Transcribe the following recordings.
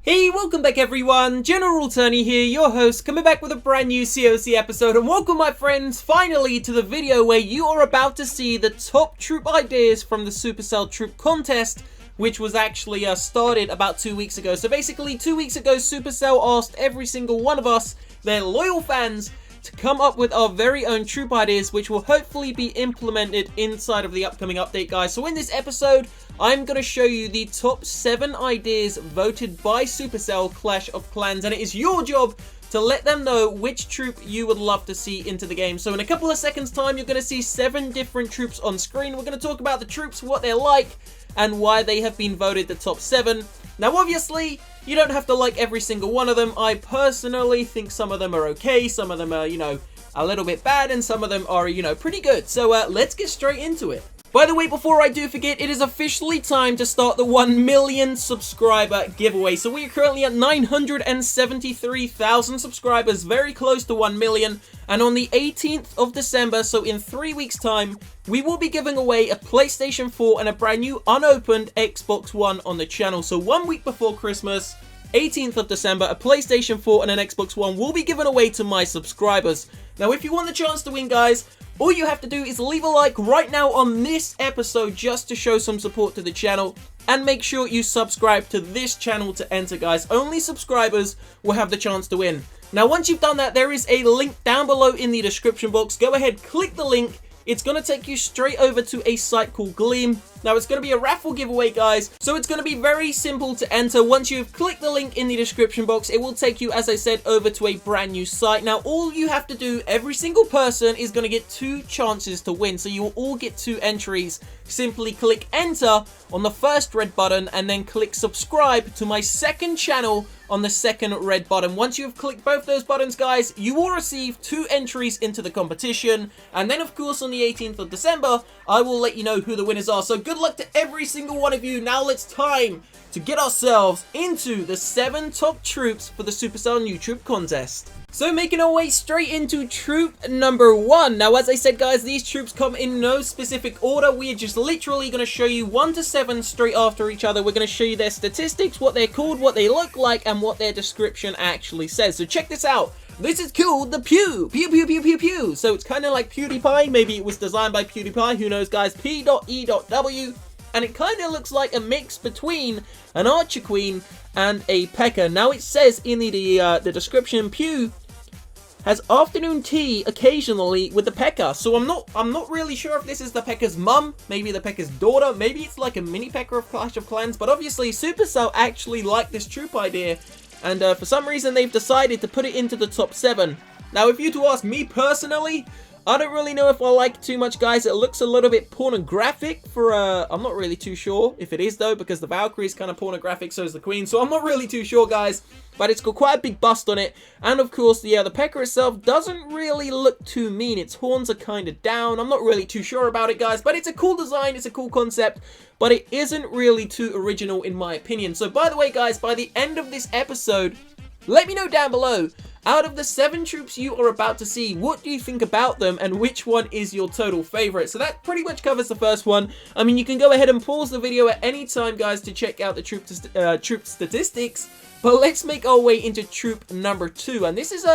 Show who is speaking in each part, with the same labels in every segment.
Speaker 1: Hey, welcome back everyone, General Tony here, your host, coming back with a brand new COC episode, and welcome my friends, finally to the video where you are about to see the top troop ideas from the Supercell Troop Contest, which was actually started about 2 weeks ago. So basically, 2 weeks ago, Supercell asked every single one of us, their loyal fans, to come up with our very own troop ideas, which will hopefully be implemented inside of the upcoming update, guys. So in this episode, I'm going to show you the top 7 ideas voted by Supercell Clash of Clans, and it is your job to let them know which troop you would love to see into the game. So in a couple of seconds time, you're going to see 7 different troops on screen. We're going to talk about the troops, what they're like, and why they have been voted the top 7. Now obviously, you don't have to like every single one of them. I personally think some of them are okay, some of them are, a little bit bad, and some of them are, pretty good. So let's get straight into it. By the way, before I do forget, it is officially time to start the 1 million subscriber giveaway. So we are currently at 973,000 subscribers, very close to 1 million. And on the 18th of December, so in 3 weeks time, we will be giving away a PlayStation 4 and a brand new unopened Xbox One on the channel. So 1 week before Christmas, 18th of December, a PlayStation 4 and an Xbox One will be given away to my subscribers. Now, if you want the chance to win, guys, all you have to do is leave a like right now on this episode just to show some support to the channel. And make sure you subscribe to this channel to enter, guys. Only subscribers will have the chance to win. Now, once you've done that, there is a link down below in the description box. Go ahead, click the link. It's going to take you straight over to a site called Gleam. Now, it's going to be a raffle giveaway, guys. So it's going to be very simple to enter. Once you've clicked the link in the description box, it will take you, as I said, over to a brand new site. Now, all you have to do, every single person is going to get 2 chances to win. So you will all get 2 entries. Simply click enter on the first red button and then click subscribe to my second channel on the second red button. Once you've clicked both those buttons, guys, you will receive 2 entries into the competition. And then, of course, on the 18th of December, I will let you know who the winners are. So good luck to every single one of you. Now it's time to get ourselves into the 7 top troops for the Supercell New Troop Contest. So making our way straight into troop number 1. Now, as I said, guys, these troops come in no specific order. We are just literally going to show you 1 to 7 straight after each other. We're going to show you their statistics, what they're called, what they look like, and what their description actually says. So check this out. This is called the Pew. Pew, pew, pew, pew, pew. So it's kind of like PewDiePie. Maybe it was designed by PewDiePie. Who knows, guys? P.E.W. And it kind of looks like a mix between an Archer Queen and a P.E.K.K.A. Now, it says in the description, Pew has afternoon tea occasionally with the P.E.K.K.A. So I'm not really sure if this is the P.E.K.K.A.'s mum, maybe the P.E.K.K.A.'s daughter, maybe it's like a mini P.E.K.K.A. of Clash of Clans, but obviously Supercell actually liked this troop idea, and for some reason they've decided to put it into the top 7. Now, if you to ask me personally, I don't really know if I like it too much, guys. It looks a little bit pornographic for, I'm not really too sure if it is, though, because the Valkyrie is kind of pornographic, so is the Queen. So I'm not really too sure, guys. But it's got quite a big bust on it. And, of course, the P.E.K.K.A. itself doesn't really look too mean. Its horns are kind of down. I'm not really too sure about it, guys. But it's a cool design. It's a cool concept. But it isn't really too original, in my opinion. So, by the way, guys, by the end of this episode, let me know down below, out of the 7 troops you are about to see, what do you think about them and which one is your total favorite? So that pretty much covers the first one. I mean, you can go ahead and pause the video at any time, guys, to check out the troop statistics. But let's make our way into troop number 2. And this is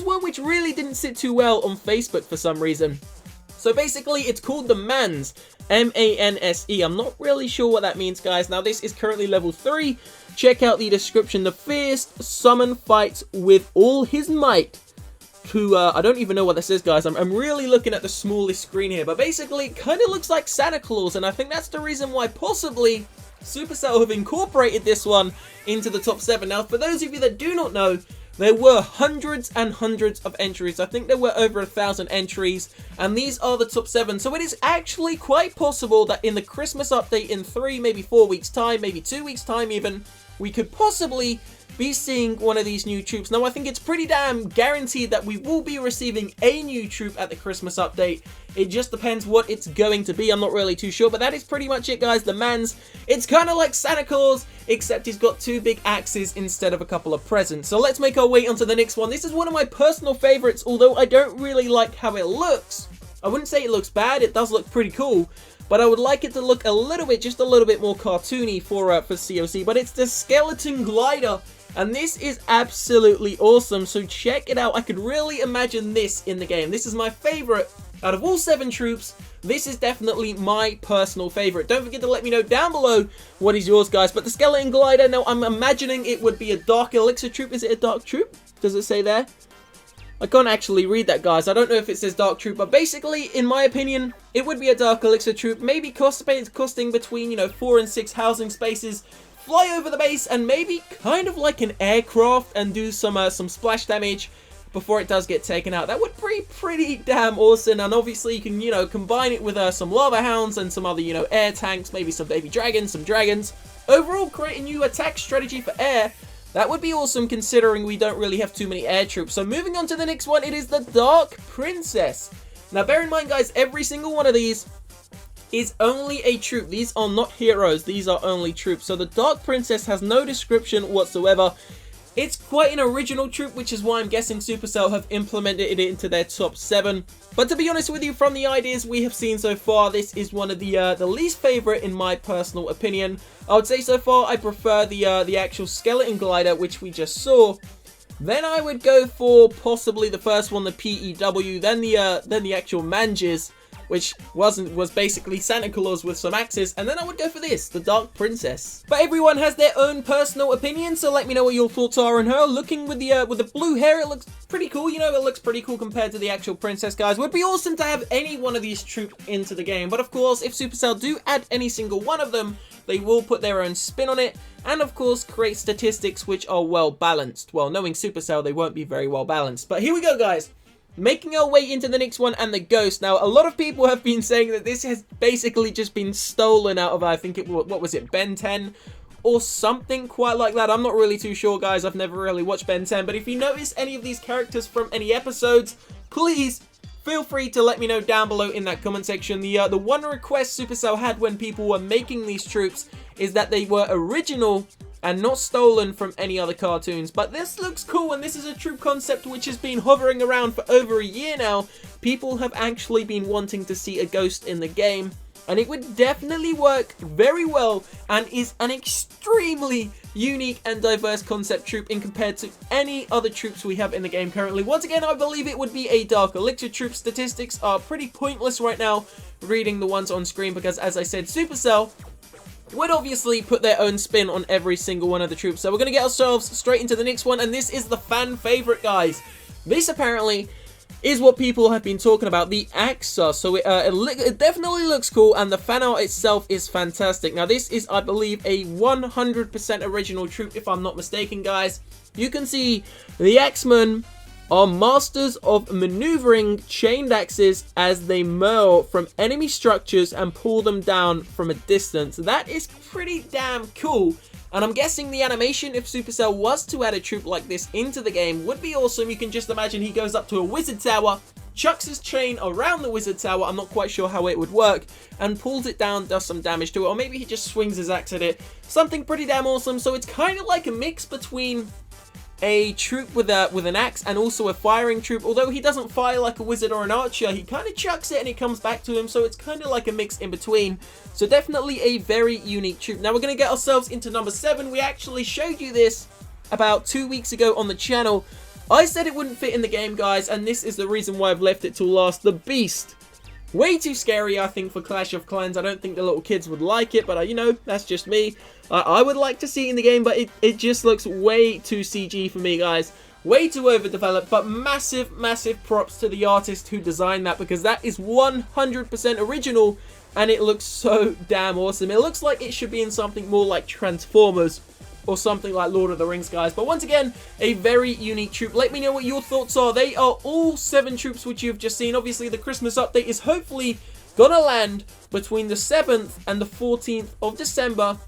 Speaker 1: one which really didn't sit too well on Facebook for some reason. So basically, it's called the Manse. M-A-N-S-E. I'm not really sure what that means, guys. Now, this is currently level 3. Check out the description. The fierce summon fights with all his might to, I don't even know what this is, guys. I'm really looking at the smallest screen here. But basically, it kind of looks like Santa Claus. And I think that's the reason why possibly Supercell have incorporated this one into the top 7. Now, for those of you that do not know, there were hundreds and hundreds of entries. I think there were over 1,000 entries, and these are the top 7. So it is actually quite possible that in the Christmas update in 3, maybe 4 weeks time, maybe 2 weeks time even, we could possibly be seeing one of these new troops. Now, I think it's pretty damn guaranteed that we will be receiving a new troop at the Christmas update. It just depends what it's going to be. I'm not really too sure, but that is pretty much it, guys. The Manse, it's kind of like Santa Claus, except he's got 2 big axes instead of a couple of presents. So let's make our way onto the next one. This is one of my personal favorites, although I don't really like how it looks. I wouldn't say it looks bad. It does look pretty cool. but I would like it to look a little bit, just a little bit more cartoony for COC. But it's the Skeleton Glider, and this is absolutely awesome. So check it out. I could really imagine this in the game. This is my favorite out of all 7 troops. This is definitely my personal favorite. Don't forget to let me know down below what is yours, guys. But the Skeleton Glider, now I'm imagining it would be a Dark Elixir troop. Is it a Dark troop? Does it say there? I can't actually read that, guys. I don't know if it says Dark Troop, but basically, in my opinion, it would be a Dark Elixir troop, maybe costing between, you know, 4 and 6 housing spaces, fly over the base, and maybe kind of like an aircraft and do some splash damage before it does get taken out. That would be pretty damn awesome, and obviously you can, you know, combine it with some Lava Hounds and some other, you know, air tanks, maybe some baby dragons, some dragons. Overall, create a new attack strategy for air. That would be awesome considering we don't really have too many air troops. So moving on to the next one, it is the Dark Princess. Now bear in mind, guys, every single one of these is only a troop. These are not heroes, these are only troops. So the Dark Princess has no description whatsoever. It's quite an original troop, which is why I'm guessing Supercell have implemented it into their top 7. But to be honest with you, from the ideas we have seen so far, this is one of the least favorite in my personal opinion. I would say so far I prefer the actual Skeleton Glider, which we just saw. Then I would go for possibly the first one, the PEW, then the actual Manges, which was basically Santa Claus with some axes, and then I would go for this, the Dark Princess. But everyone has their own personal opinion, so let me know what your thoughts are on her. Looking with the blue hair, it looks pretty cool. You know, it looks pretty cool compared to the actual princess, guys. Would be awesome to have any one of these troops into the game, but of course, if Supercell do add any single one of them, they will put their own spin on it, and of course, create statistics which are well balanced. Well, knowing Supercell, they won't be very well balanced. But here we go, guys. Making our way into the next one, and the Ghost. Now, a lot of people have been saying that this has basically just been stolen out of, I think it was, what was it, Ben 10? Or something quite like that. I'm not really too sure, guys. I've never really watched Ben 10. But if you notice any of these characters from any episodes, please feel free to let me know down below in that comment section. The one request Supercell had when people were making these troops is that they were original and not stolen from any other cartoons. But this looks cool, and this is a troop concept which has been hovering around for over a year now. People have actually been wanting to see a Ghost in the game, and it would definitely work very well and is an extremely unique and diverse concept troop in compared to any other troops we have in the game currently. Once again, I believe it would be a Dark Elixir troop. Statistics are pretty pointless right now reading the ones on screen because, as I said, Supercell would obviously put their own spin on every single one of the troops. So we're going to get ourselves straight into the next one, and this is the fan favorite, guys. This apparently is what people have been talking about, the Axa. So it definitely looks cool, and the fan art itself is fantastic. Now this is, I believe, a 100% original troop, if I'm not mistaken, guys. You can see the Axemen are masters of maneuvering chained axes as they merle from enemy structures and pull them down from a distance. That is pretty damn cool. And I'm guessing the animation, if Supercell was to add a troop like this into the game, would be awesome. You can just imagine he goes up to a wizard tower, chucks his chain around the wizard tower, I'm not quite sure how it would work, and pulls it down, does some damage to it, or maybe he just swings his axe at it. Something pretty damn awesome. So it's kind of like a mix between a troop with an axe and also a firing troop. Although he doesn't fire like a wizard or an archer, he kind of chucks it and it comes back to him, so it's kind of like a mix in between. So definitely a very unique troop. Now we're going to get ourselves into number 7. We actually showed you this about 2 weeks ago on the channel. I said it wouldn't fit in the game, guys, and this is the reason why I've left it till last. The Beast. Way too scary, I think, for Clash of Clans. I don't think the little kids would like it, but, you know, that's just me. I would like to see it in the game, but it just looks way too CG for me, guys. Way too overdeveloped, but massive, massive props to the artist who designed that, because that is 100% original, and it looks so damn awesome. It looks like it should be in something more like Transformers or something like Lord of the Rings, guys. But once again, a very unique troop. Let me know what your thoughts are. They are all 7 troops which you've just seen. Obviously, the Christmas update is hopefully gonna land between the 7th and the 14th of December.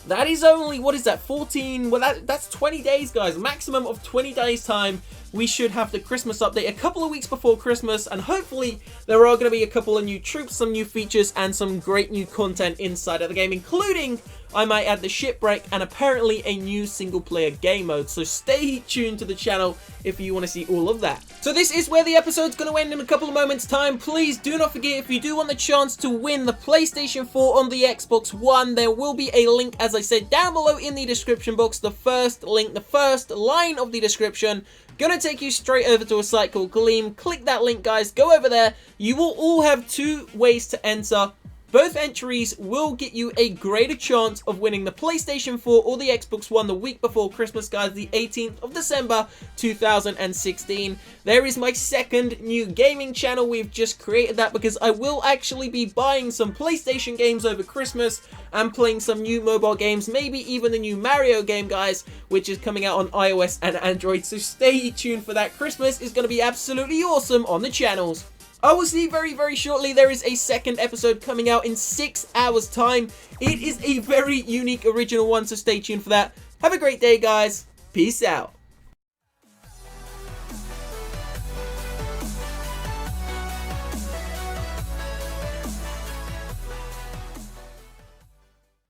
Speaker 1: That is only, what is that, 14? Well, that's 20 days, guys. Maximum of 20 days time. We should have the Christmas update a couple of weeks before Christmas, and hopefully there are going to be a couple of new troops, some new features, and some great new content inside of the game, including I might add the Shipwreck, and apparently a new single player game mode. So stay tuned to the channel if you want to see all of that. So this is where the episode's going to end in a couple of moments time. Please do not forget, if you do want the chance to win the PlayStation 4 on the Xbox One, there will be a link, as I said, down below in the description box. The first link, the first line of the description, gonna take you straight over to a site called Gleam. Click that link, guys. Go over there. You will all have 2 ways to enter. Both entries will get you a greater chance of winning the PlayStation 4 or the Xbox One the week before Christmas, guys, the 18th of December 2016. There is my second new gaming channel. We've just created that because I will actually be buying some PlayStation games over Christmas and playing some new mobile games, maybe even the new Mario game, guys, which is coming out on iOS and Android. So stay tuned for that. Christmas is going to be absolutely awesome on the channels. I will see you very, very shortly. There is a second episode coming out in 6 hours' time. It is a very unique, original one, so stay tuned for that. Have a great day, guys. Peace out.